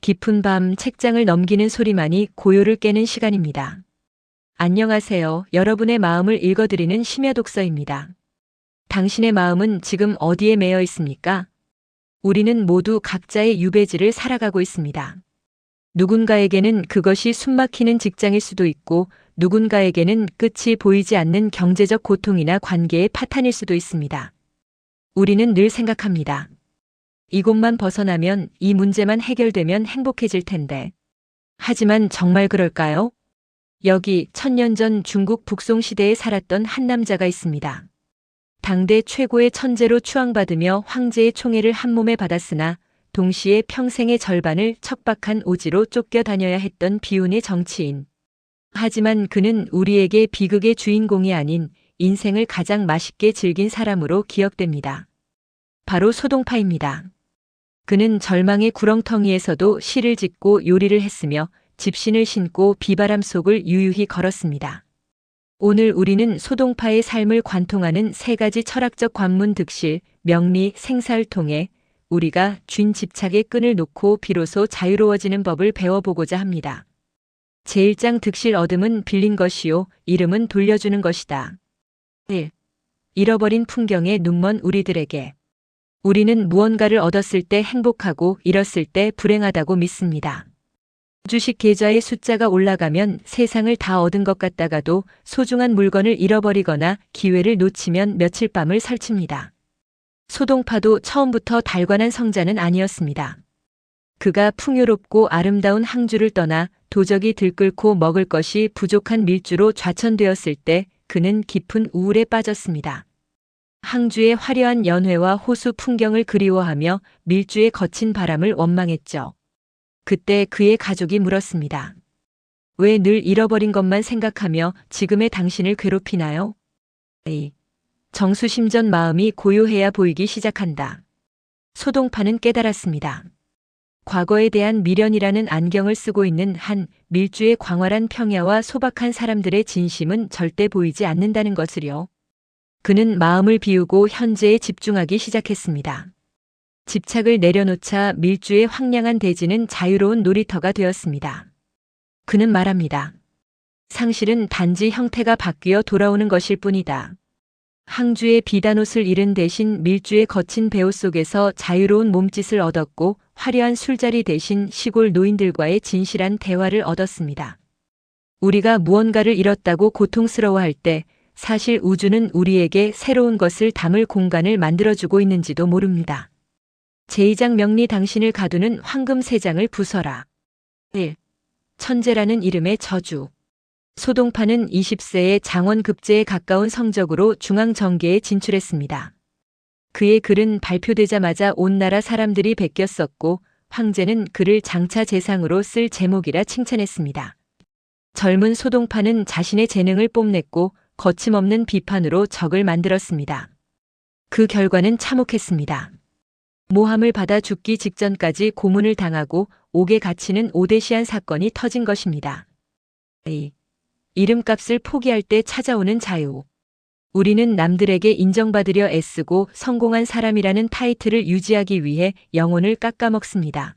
깊은 밤 책장을 넘기는 소리만이 고요를 깨는 시간입니다. 안녕하세요. 여러분의 마음을 읽어드리는 심야독서입니다. 당신의 마음은 지금 어디에 매여 있습니까? 우리는 모두 각자의 유배지를 살아가고 있습니다. 누군가에게는 그것이 숨막히는 직장일 수도 있고, 누군가에게는 끝이 보이지 않는 경제적 고통이나 관계의 파탄일 수도 있습니다. 우리는 늘 생각합니다. 이곳만 벗어나면, 이 문제만 해결되면 행복해질 텐데. 하지만 정말 그럴까요? 여기 1000년 전 중국 북송 시대에 살았던 한 남자가 있습니다. 당대 최고의 천재로 추앙받으며 황제의 총애를 한 몸에 받았으나 동시에 평생의 절반을 척박한 오지로 쫓겨 다녀야 했던 비운의 정치인. 하지만 그는 우리에게 비극의 주인공이 아닌 인생을 가장 맛있게 즐긴 사람으로 기억됩니다. 바로 소동파입니다. 그는 절망의 구렁텅이에서도 시를 짓고 요리를 했으며 집신을 신고 비바람 속을 유유히 걸었습니다. 오늘 우리는 소동파의 삶을 관통하는 세 가지 철학적 관문 득실, 명리, 생사를 통해 우리가 쥔 집착의 끈을 놓고 비로소 자유로워지는 법을 배워보고자 합니다. 제1장 득실 얻음은 빌린 것이요, 이름은 돌려주는 것이다. 1. 잃어버린 풍경에 눈먼 우리들에게. 우리는 무언가를 얻었을 때 행복하고 잃었을 때 불행하다고 믿습니다. 주식 계좌의 숫자가 올라가면 세상을 다 얻은 것 같다가도 소중한 물건을 잃어버리거나 기회를 놓치면 며칠 밤을 설칩니다. 소동파도 처음부터 달관한 성자는 아니었습니다. 그가 풍요롭고 아름다운 항주를 떠나 도적이 들끓고 먹을 것이 부족한 밀주로 좌천되었을 때 그는 깊은 우울에 빠졌습니다. 항주의 화려한 연회와 호수 풍경을 그리워하며 밀주의 거친 바람을 원망했죠. 그때 그의 가족이 물었습니다. 왜 늘 잃어버린 것만 생각하며 지금의 당신을 괴롭히나요? 정수심전 마음이 고요해야 보이기 시작한다. 소동파는 깨달았습니다. 과거에 대한 미련이라는 안경을 쓰고 있는 한 밀주의 광활한 평야와 소박한 사람들의 진심은 절대 보이지 않는다는 것을요. 그는 마음을 비우고 현재에 집중하기 시작했습니다. 집착을 내려놓자 밀주의 황량한 대지는 자유로운 놀이터가 되었습니다. 그는 말합니다. 상실은 단지 형태가 바뀌어 돌아오는 것일 뿐이다. 항주의 비단옷을 잃은 대신 밀주의 거친 배옷 속에서 자유로운 몸짓을 얻었고 화려한 술자리 대신 시골 노인들과의 진실한 대화를 얻었습니다. 우리가 무언가를 잃었다고 고통스러워할 때 사실 우주는 우리에게 새로운 것을 담을 공간을 만들어주고 있는지도 모릅니다. 제2장 명리 당신을 가두는 황금 3장을 부숴라. 1. 천재라는 이름의 저주. 소동파는 20세에 장원급제에 가까운 성적으로 중앙정계에 진출했습니다. 그의 글은 발표되자마자 온 나라 사람들이 베꼈었고 황제는 그를 장차 재상으로 쓸 제목이라 칭찬했습니다. 젊은 소동파는 자신의 재능을 뽐냈고 거침없는 비판으로 적을 만들었습니다. 그 결과는 참혹했습니다. 모함을 받아 죽기 직전까지 고문을 당하고 옥에 갇히는 오데시안 사건이 터진 것입니다. 이름값을 포기할 때 찾아오는 자유. 우리는 남들에게 인정받으려 애쓰고 성공한 사람이라는 타이틀을 유지하기 위해 영혼을 깎아먹습니다.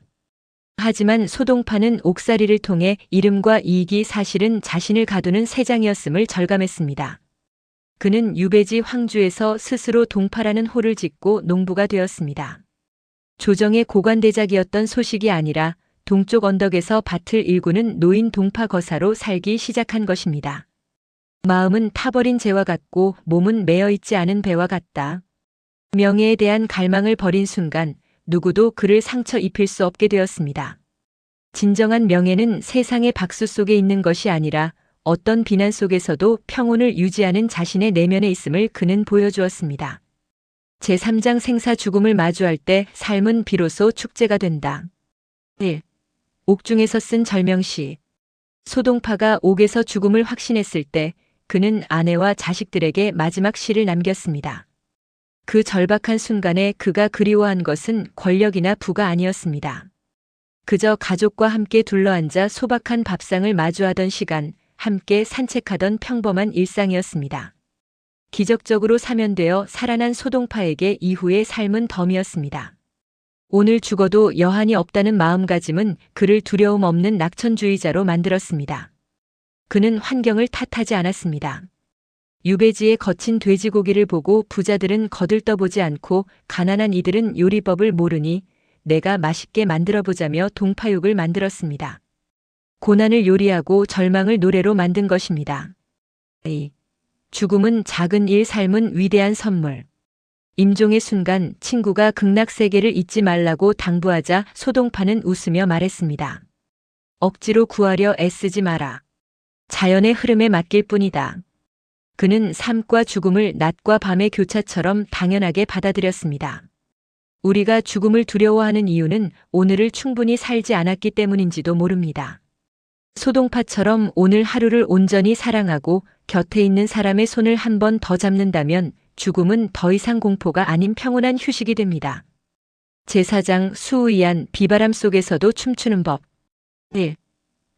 하지만 소동파는 옥살이를 통해 이름과 이익이 사실은 자신을 가두는 새장이었음을 절감했습니다. 그는 유배지 황주에서 스스로 동파라는 호를 짓고 농부가 되었습니다. 조정의 고관대작이었던 소식이 아니라 동쪽 언덕에서 밭을 일구는 노인 동파 거사로 살기 시작한 것입니다. 마음은 타버린 재와 같고 몸은 매어있지 않은 배와 같다. 명예에 대한 갈망을 버린 순간 누구도 그를 상처 입힐 수 없게 되었습니다. 진정한 명예는 세상의 박수 속에 있는 것이 아니라 어떤 비난 속에서도 평온을 유지하는 자신의 내면에 있음을 그는 보여주었습니다. 제3장 생사 죽음을 마주할 때 삶은 비로소 축제가 된다. 1. 옥중에서 쓴 절명시. 소동파가 옥에서 죽음을 확신했을 때 그는 아내와 자식들에게 마지막 시를 남겼습니다. 그 절박한 순간에 그가 그리워한 것은 권력이나 부가 아니었습니다. 그저 가족과 함께 둘러앉아 소박한 밥상을 마주하던 시간, 함께 산책하던 평범한 일상이었습니다. 기적적으로 사면되어 살아난 소동파에게 이후의 삶은 덤이었습니다. 오늘 죽어도 여한이 없다는 마음가짐은 그를 두려움 없는 낙천주의자로 만들었습니다. 그는 환경을 탓하지 않았습니다. 유배지의 거친 돼지고기를 보고 부자들은 거들떠보지 않고 가난한 이들은 요리법을 모르니 내가 맛있게 만들어보자며 동파육을 만들었습니다. 고난을 요리하고 절망을 노래로 만든 것입니다. 죽음은 작은 일, 삶은 위대한 선물. 임종의 순간 친구가 극락세계를 잊지 말라고 당부하자 소동파는 웃으며 말했습니다. 억지로 구하려 애쓰지 마라. 자연의 흐름에 맡길 뿐이다. 그는 삶과 죽음을 낮과 밤의 교차처럼 당연하게 받아들였습니다. 우리가 죽음을 두려워하는 이유는 오늘을 충분히 살지 않았기 때문인지도 모릅니다. 소동파처럼 오늘 하루를 온전히 사랑하고 곁에 있는 사람의 손을 한 번 더 잡는다면 죽음은 더 이상 공포가 아닌 평온한 휴식이 됩니다. 제사장 수우이한 비바람 속에서도 춤추는 법. 1.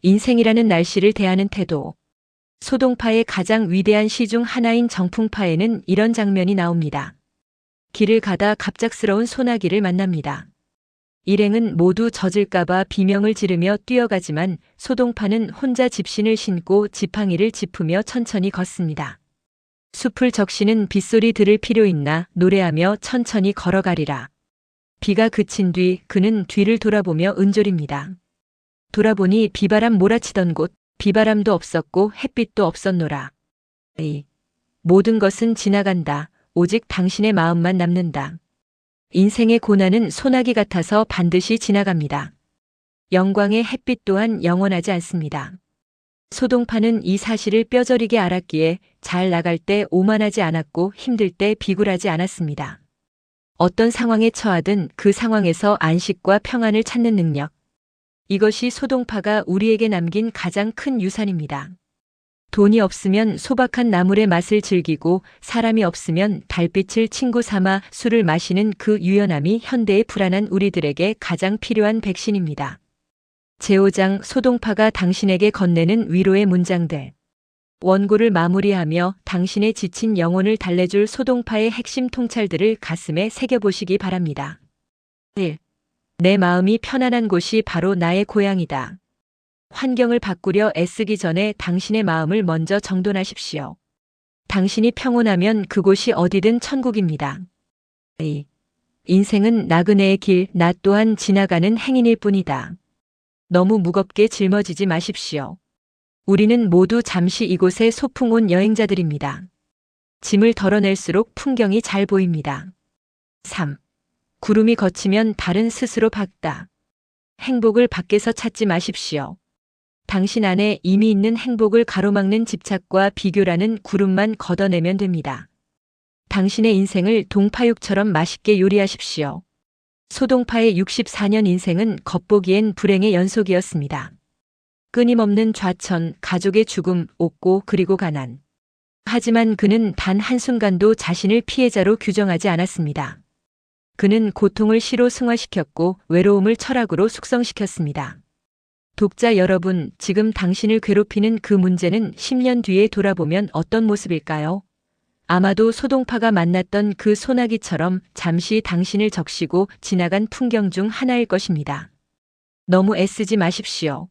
인생이라는 날씨를 대하는 태도. 소동파의 가장 위대한 시 중 하나인 정풍파에는 이런 장면이 나옵니다. 길을 가다 갑작스러운 소나기를 만납니다. 일행은 모두 젖을까봐 비명을 지르며 뛰어가지만 소동파는 혼자 집신을 신고 지팡이를 짚으며 천천히 걷습니다. 숲을 적시는 빗소리 들을 필요 있나 노래하며 천천히 걸어가리라. 비가 그친 뒤 그는 뒤를 돌아보며 은졸입니다. 돌아보니 비바람 몰아치던 곳 비바람도 없었고 햇빛도 없었노라. 모든 것은 지나간다. 오직 당신의 마음만 남는다. 인생의 고난은 소나기 같아서 반드시 지나갑니다. 영광의 햇빛 또한 영원하지 않습니다. 소동파는 이 사실을 뼈저리게 알았기에 잘 나갈 때 오만하지 않았고 힘들 때 비굴하지 않았습니다. 어떤 상황에 처하든 그 상황에서 안식과 평안을 찾는 능력. 이것이 소동파가 우리에게 남긴 가장 큰 유산입니다. 돈이 없으면 소박한 나물의 맛을 즐기고 사람이 없으면 달빛을 친구 삼아 술을 마시는 그 유연함이 현대의 불안한 우리들에게 가장 필요한 백신입니다. 제5장 소동파가 당신에게 건네는 위로의 문장들. 원고를 마무리하며 당신의 지친 영혼을 달래줄 소동파의 핵심 통찰들을 가슴에 새겨보시기 바랍니다. 1. 내 마음이 편안한 곳이 바로 나의 고향이다. 환경을 바꾸려 애쓰기 전에 당신의 마음을 먼저 정돈하십시오. 당신이 평온하면 그곳이 어디든 천국입니다. 2. 인생은 나그네의 길, 나 또한 지나가는 행인일 뿐이다. 너무 무겁게 짊어지지 마십시오. 우리는 모두 잠시 이곳에 소풍 온 여행자들입니다. 짐을 덜어낼수록 풍경이 잘 보입니다. 3. 구름이 걷히면 달은 스스로 밝다. 행복을 밖에서 찾지 마십시오. 당신 안에 이미 있는 행복을 가로막는 집착과 비교라는 구름만 걷어내면 됩니다. 당신의 인생을 동파육처럼 맛있게 요리하십시오. 소동파의 64년 인생은 겉보기엔 불행의 연속이었습니다. 끊임없는 좌천, 가족의 죽음, 옥고 그리고 가난. 하지만 그는 단 한순간도 자신을 피해자로 규정하지 않았습니다. 그는 고통을 시로 승화시켰고 외로움을 철학으로 숙성시켰습니다. 독자 여러분, 지금 당신을 괴롭히는 그 문제는 10년 뒤에 돌아보면 어떤 모습일까요? 아마도 소동파가 만났던 그 소나기처럼 잠시 당신을 적시고 지나간 풍경 중 하나일 것입니다. 너무 애쓰지 마십시오.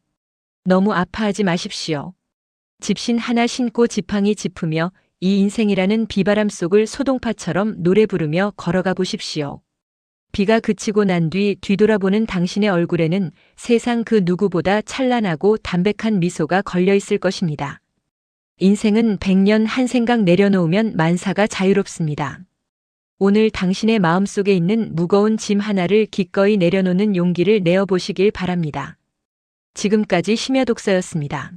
너무 아파하지 마십시오. 집신 하나 신고 지팡이 짚으며 이 인생이라는 비바람 속을 소동파처럼 노래 부르며 걸어가 보십시오. 비가 그치고 난 뒤 뒤돌아보는 당신의 얼굴에는 세상 그 누구보다 찬란하고 담백한 미소가 걸려 있을 것입니다. 인생은 100년 한 생각 내려놓으면 만사가 자유롭습니다. 오늘 당신의 마음속에 있는 무거운 짐 하나를 기꺼이 내려놓는 용기를 내어보시길 바랍니다. 지금까지 심야독서였습니다.